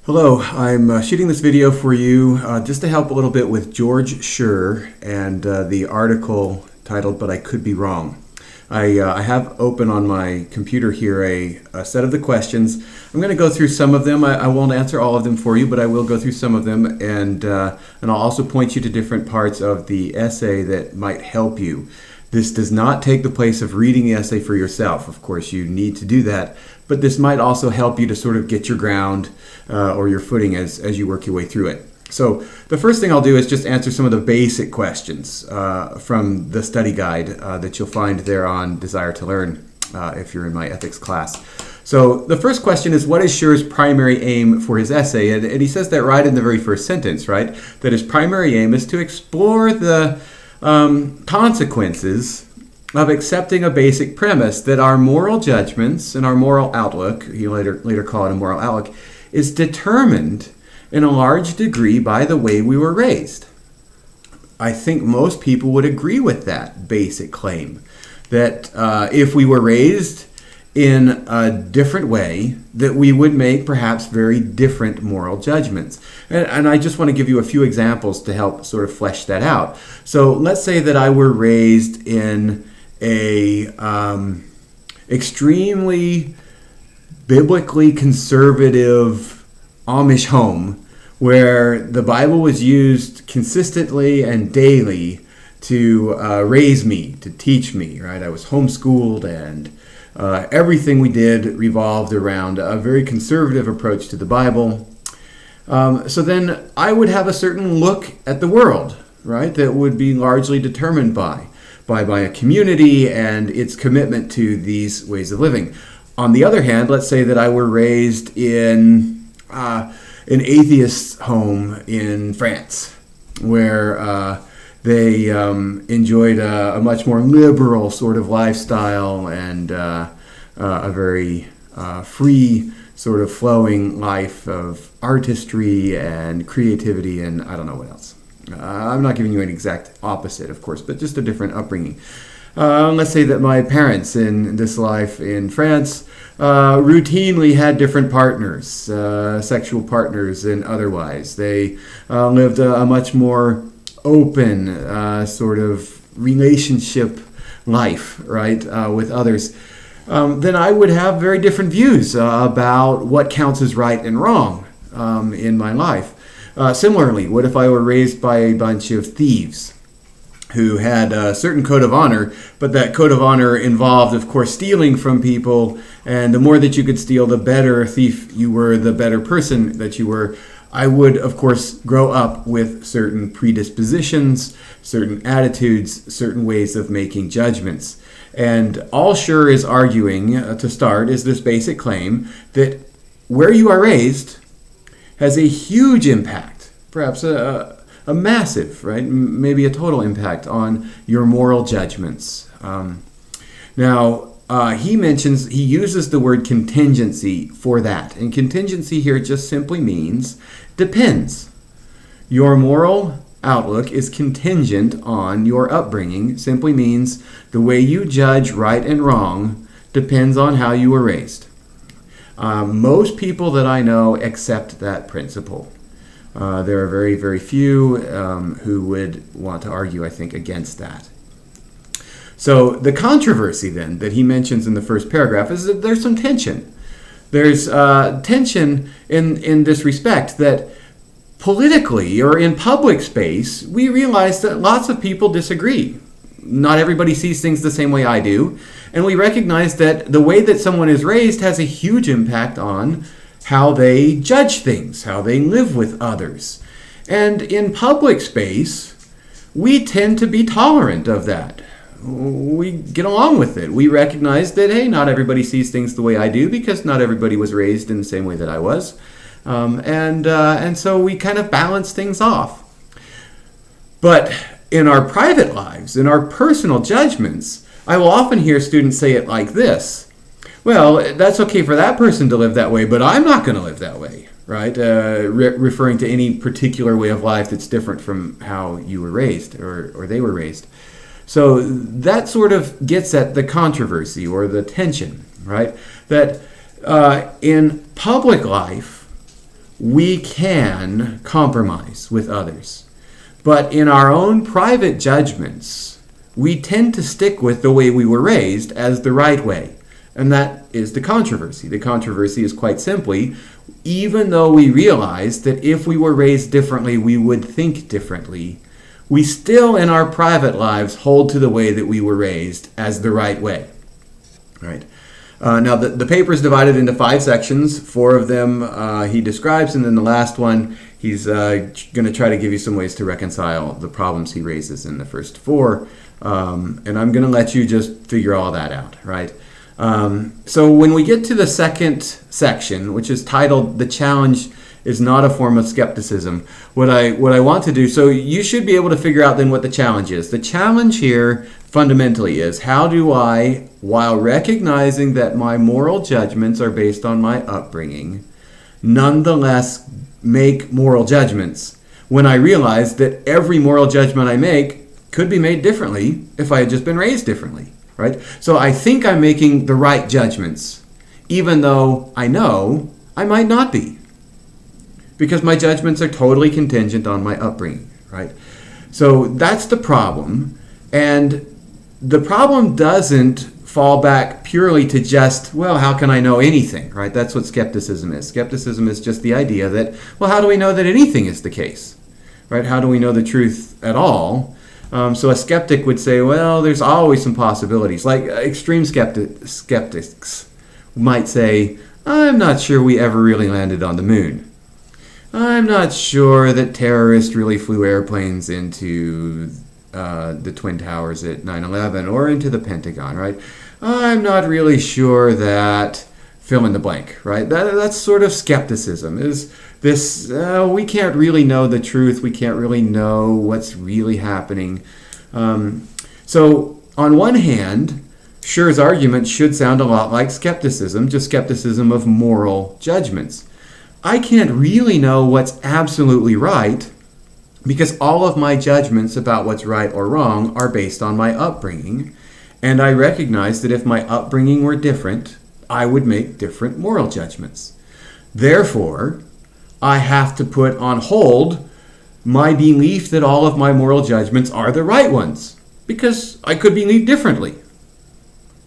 Hello, I'm shooting this video for you just to help a little bit with George Sher and the article titled "But I Could Be Wrong." I have open on my computer here a set of the questions. I'm going to go through some of them. I won't answer all of them for you, but I will go through some of them, and I'll also point you to different parts of the essay that might help you. This does not take the place of reading the essay for yourself. Of course, you need to do that, but this might also help you to sort of get your ground or your footing as you work your way through it. So the first thing I'll do is just answer some of the basic questions from the study guide that you'll find there on Desire to Learn if you're in my ethics class. So the first question is, what is Sher's primary aim for his essay? And he says that right in the very first sentence, right? That his primary aim is to explore the consequences of accepting a basic premise that our moral judgments and our moral outlook, he later call it a moral outlook, is determined in a large degree by the way we were raised. I think most people would agree with that basic claim, that if we were raised in a different way, that we would make perhaps very different moral judgments. And I just want to give you a few examples to help sort of flesh that out. So let's say that I were raised in a extremely biblically conservative Amish home where the Bible was used consistently and daily to raise me, to teach me, right? I was homeschooled, and everything we did revolved around a very conservative approach to the Bible. So then I would have a certain look at the world, right, that would be largely determined by a community and its commitment to these ways of living. On the other hand, let's say that I were raised in an atheist home in France, where they enjoyed a much more liberal sort of lifestyle and a very free sort of flowing life of artistry and creativity and I don't know what else. I'm not giving you an exact opposite, of course, but just a different upbringing. Let's say that my parents in this life in France routinely had different partners, sexual partners and otherwise. They lived a much more open sort of relationship life, right, with others. Then I would have very different views about what counts as right and wrong in my life. Similarly, what if I were raised by a bunch of thieves who had a certain code of honor, but that code of honor involved, of course, stealing from people, and the more that you could steal, the better a thief you were, the better person that you were. I would, of course, grow up with certain predispositions, certain attitudes, certain ways of making judgments. And all Sher is arguing to start is this basic claim that where you are raised has a huge impact, perhaps a massive, right? Maybe a total impact on your moral judgments. He uses the word contingency for that. And contingency here just simply means depends. Your moral outlook is contingent on your upbringing. Simply means the way you judge right and wrong depends on how you were raised. Most people that I know accept that principle. There are very, very few who would want to argue, I think, against that. So the controversy then that he mentions in the first paragraph is that there's some tension. There's tension in this respect that politically or in public space, we realize that lots of people disagree. Not everybody sees things the same way I do. And we recognize that the way that someone is raised has a huge impact on how they judge things, how they live with others. And in public space, we tend to be tolerant of that. We get along with it. We recognize that, hey, not everybody sees things the way I do because not everybody was raised in the same way that I was. And so we kind of balance things off. But in our private lives, in our personal judgments, I will often hear students say it like this: well, that's okay for that person to live that way, but I'm not going to live that way, right? Referring to any particular way of life that's different from how you were raised or they were raised. So that sort of gets at the controversy or the tension, right? That in public life, we can compromise with others. But in our own private judgments, we tend to stick with the way we were raised as the right way. And that is the controversy. The controversy is quite simply, even though we realize that if we were raised differently, we would think differently, we still in our private lives hold to the way that we were raised as the right way. Right? Now, the paper is divided into 5 sections. 4 of them he describes, and then the last one, he's going to try to give you some ways to reconcile the problems he raises in the first 4. And I'm going to let you just figure all that out, right? So when we get to the second section, which is titled "The Challenge is Not a Form of Skepticism," what I want to do, so you should be able to figure out then what the challenge is. The challenge here fundamentally is, how do I, while recognizing that my moral judgments are based on my upbringing, nonetheless make moral judgments when I realize that every moral judgment I make could be made differently if I had just been raised differently, right? So I think I'm making the right judgments, even though I know I might not be, because my judgments are totally contingent on my upbringing, right? So that's the problem. And the problem doesn't fall back purely to just, well, how can I know anything, right? That's what skepticism is. Skepticism is just the idea that, well, how do we know that anything is the case, right? How do we know the truth at all? So a skeptic would say, well, there's always some possibilities. Like extreme skeptics might say, I'm not sure we ever really landed on the moon. I'm not sure that terrorists really flew airplanes into the Twin Towers at 9/11 or into the Pentagon, right? I'm not really sure that fill in the blank, right? That's sort of skepticism. Is this, we can't really know the truth. We can't really know what's really happening. So on one hand, Sher's argument should sound a lot like skepticism, just skepticism of moral judgments. I can't really know what's absolutely right because all of my judgments about what's right or wrong are based on my upbringing. And I recognize that if my upbringing were different, I would make different moral judgments. Therefore, I have to put on hold my belief that all of my moral judgments are the right ones, because I could believe differently.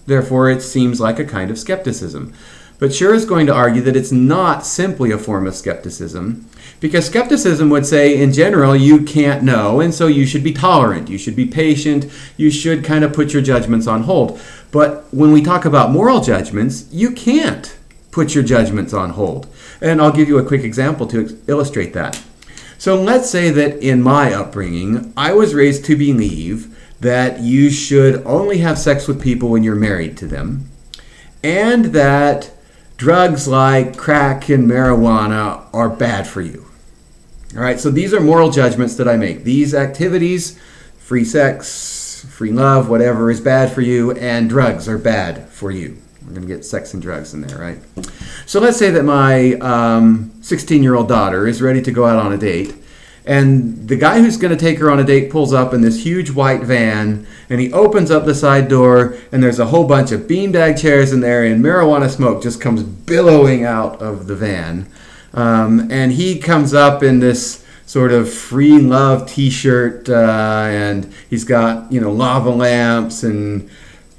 Therefore, it seems like a kind of skepticism. But Sher is going to argue that it's not simply a form of skepticism, because skepticism would say, in general, you can't know, and so you should be tolerant, you should be patient, you should kind of put your judgments on hold. But when we talk about moral judgments, you can't put your judgments on hold. And I'll give you a quick example to illustrate that. So let's say that in my upbringing, I was raised to believe that you should only have sex with people when you're married to them, and that drugs like crack and marijuana are bad for you. All right, so these are moral judgments that I make. These activities, free sex, free love, whatever, is bad for you, and drugs are bad for you. We're going to get sex and drugs in there, right? So let's say that my 16-year-old daughter is ready to go out on a date, and the guy who's going to take her on a date pulls up in this huge white van, and he opens up the side door, and there's a whole bunch of beanbag chairs in there, and marijuana smoke just comes billowing out of the van. And he comes up in this sort of free love t-shirt, and he's got, lava lamps and,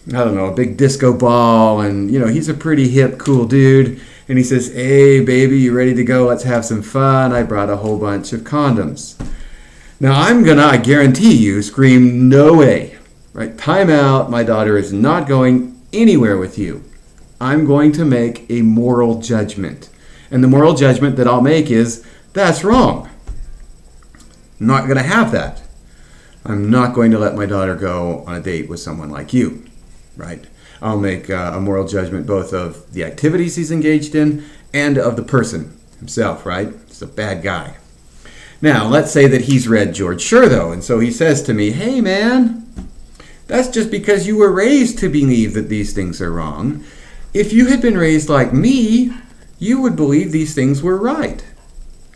I don't know, a big disco ball, and, he's a pretty hip, cool dude. And he says, hey, baby, you ready to go? Let's have some fun. I brought a whole bunch of condoms. Now, I'm going to, I guarantee you, scream, no way. Right? Time out. My daughter is not going anywhere with you. I'm going to make a moral judgment. And the moral judgment that I'll make is, that's wrong. I'm not going to have that. I'm not going to let my daughter go on a date with someone like you. Right? I'll make a moral judgment both of the activities he's engaged in and of the person himself, right? He's a bad guy. Now, let's say that he's read George Sher, though, and so he says to me, hey, man, that's just because you were raised to believe that these things are wrong. If you had been raised like me, you would believe these things were right.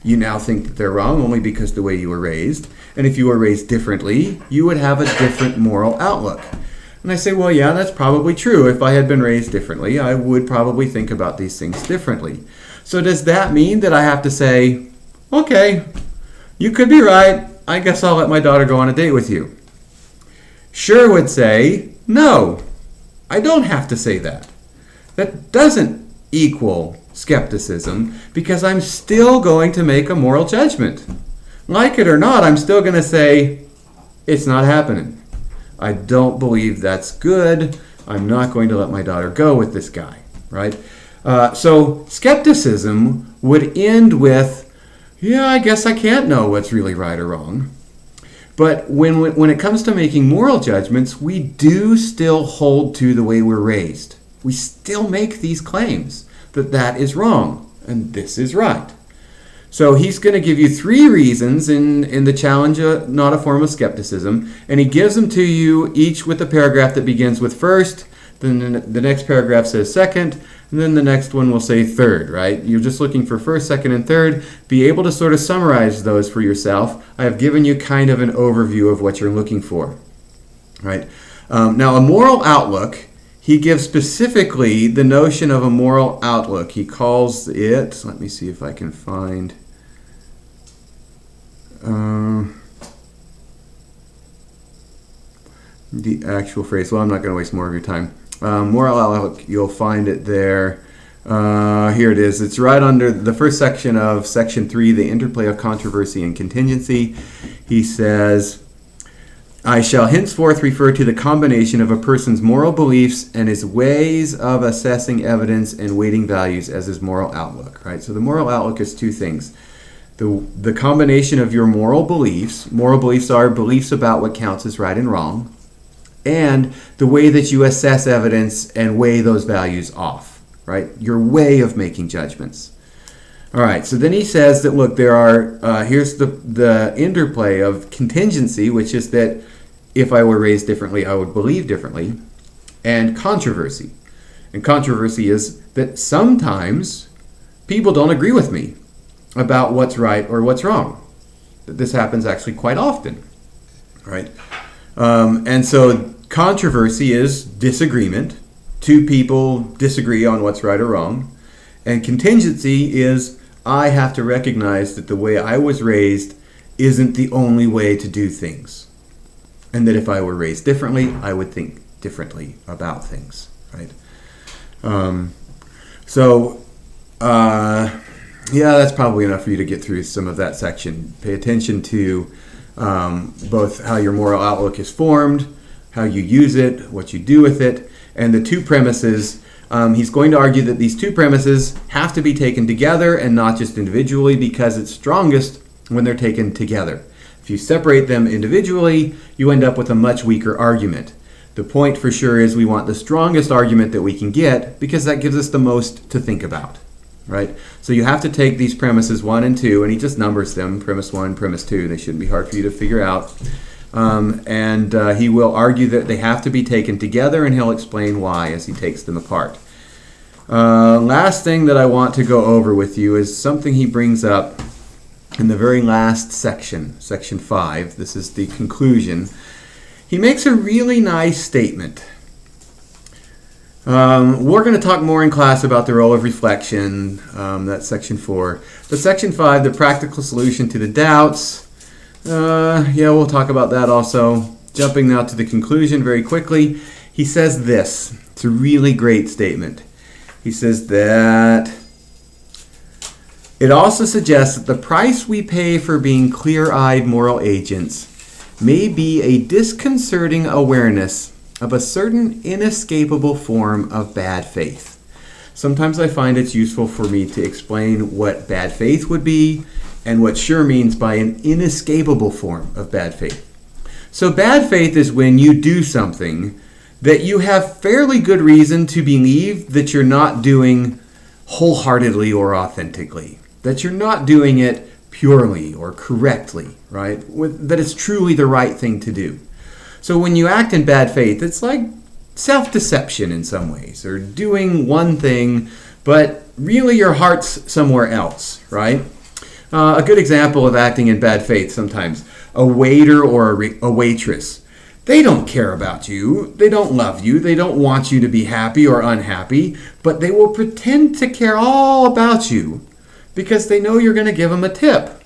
You now think that they're wrong only because the way you were raised, and if you were raised differently, you would have a different moral outlook. And I say, well, yeah, that's probably true. If I had been raised differently, I would probably think about these things differently. So does that mean that I have to say, okay, you could be right. I guess I'll let my daughter go on a date with you? Sher would say, no, I don't have to say that. That doesn't equal skepticism because I'm still going to make a moral judgment. Like it or not, I'm still going to say, it's not happening. I don't believe that's good. I'm not going to let my daughter go with this guy, right? So skepticism would end with, yeah, I guess I can't know what's really right or wrong. But when it comes to making moral judgments, we do still hold to the way we're raised. We still make these claims that that is wrong and this is right. So he's going to give you 3 reasons in the challenge, not a form of skepticism, and he gives them to you each with a paragraph that begins with first, then the next paragraph says second, and then the next one will say third, right? You're just looking for first, second, and third. Be able to sort of summarize those for yourself. I have given you kind of an overview of what you're looking for, right? Now, a moral outlook, he gives specifically the notion of a moral outlook. He calls it, let me see if I can find the actual phrase. Well, I'm not going to waste more of your time. Moral outlook, you'll find it there. Here it is. It's right under the first section of section 3, the interplay of controversy and contingency. He says, I shall henceforth refer to the combination of a person's moral beliefs and his ways of assessing evidence and weighting values as his moral outlook, right? So the moral outlook is 2 things. The combination of your moral beliefs are beliefs about what counts as right and wrong, and the way that you assess evidence and weigh those values off, right? Your way of making judgments. All right, so then he says that, look, there are, here's the interplay of contingency, which is that if I were raised differently, I would believe differently, and controversy. And controversy is that sometimes people don't agree with me about what's right or what's wrong. This happens actually quite often, right? And so controversy is disagreement. 2 people disagree on what's right or wrong. And contingency is I have to recognize that the way I was raised isn't the only way to do things. And that if I were raised differently, I would think differently about things, right? Yeah, that's probably enough for you to get through some of that section. Pay attention to both how your moral outlook is formed, how you use it, what you do with it, and the 2 premises. He's going to argue that these 2 premises have to be taken together and not just individually because it's strongest when they're taken together. If you separate them individually, you end up with a much weaker argument. The point for sure is we want the strongest argument that we can get because that gives us the most to think about, right? So you have to take these premises 1 and 2, and he just numbers them, premise 1, premise 2. They shouldn't be hard for you to figure out. He will argue that they have to be taken together, and he'll explain why as he takes them apart. Last thing that I want to go over with you is something he brings up in the very last section, section 5. This is the conclusion. He makes a really nice statement. We're going to talk more in class about the role of reflection. That's section 4. But section 5, the practical solution to the doubts. We'll talk about that also. Jumping now to the conclusion very quickly. He says this. It's a really great statement. He says that it also suggests that the price we pay for being clear-eyed moral agents may be a disconcerting awareness of a certain inescapable form of bad faith. Sometimes I find it's useful for me to explain what bad faith would be and what Sher means by an inescapable form of bad faith. So bad faith is when you do something that you have fairly good reason to believe that you're not doing wholeheartedly or authentically, that you're not doing it purely or correctly, right? That it's truly the right thing to do. So when you act in bad faith, it's like self-deception in some ways, or doing one thing, but really your heart's somewhere else, right? A good example of acting in bad faith sometimes, a waiter or a waitress. They don't care about you. They don't love you. They don't want you to be happy or unhappy, but they will pretend to care all about you because they know you're going to give them a tip.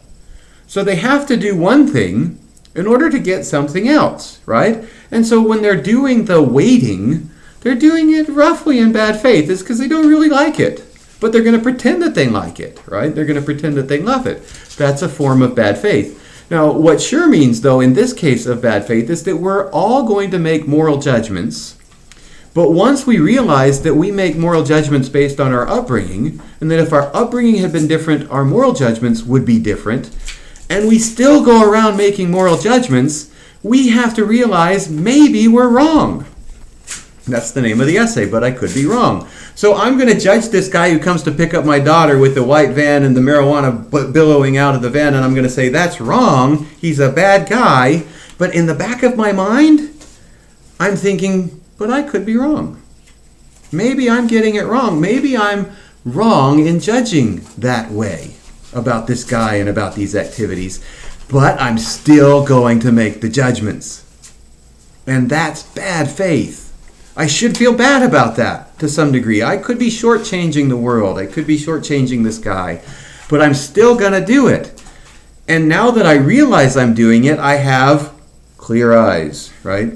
So they have to do one thing in order to get something else, right? And so when they're doing the waiting, they're doing it roughly in bad faith. It's because they don't really like it, but they're going to pretend that they like it, right? They're going to pretend that they love it. That's a form of bad faith. Now, what Sher means, though, in this case of bad faith, is that we're all going to make moral judgments. But once we realize that we make moral judgments based on our upbringing, and that if our upbringing had been different, our moral judgments would be different, and we still go around making moral judgments, we have to realize maybe we're wrong. That's the name of the essay, but I could be wrong. So I'm going to judge this guy who comes to pick up my daughter with the white van and the marijuana billowing out of the van, and I'm going to say, that's wrong, he's a bad guy. But in the back of my mind, I'm thinking, but I could be wrong. Maybe I'm getting it wrong. Maybe I'm wrong in judging that way about this guy and about these activities. But I'm still going to make the judgments. And that's bad faith. I should feel bad about that to some degree. I could be shortchanging the world. I could be shortchanging this guy. But I'm still going to do it. And now that I realize I'm doing it, I have clear eyes, right?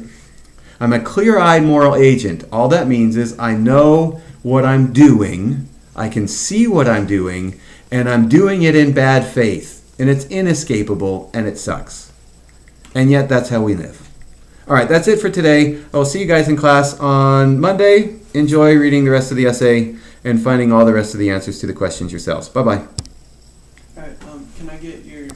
I'm a clear-eyed moral agent. All that means is I know what I'm doing. I can see what I'm doing. And I'm doing it in bad faith. And it's inescapable and it sucks. And yet that's how we live. All right, that's it for today. I'll see you guys in class on Monday. Enjoy reading the rest of the essay and finding all the rest of the answers to the questions yourselves. Bye-bye. All right, can I get your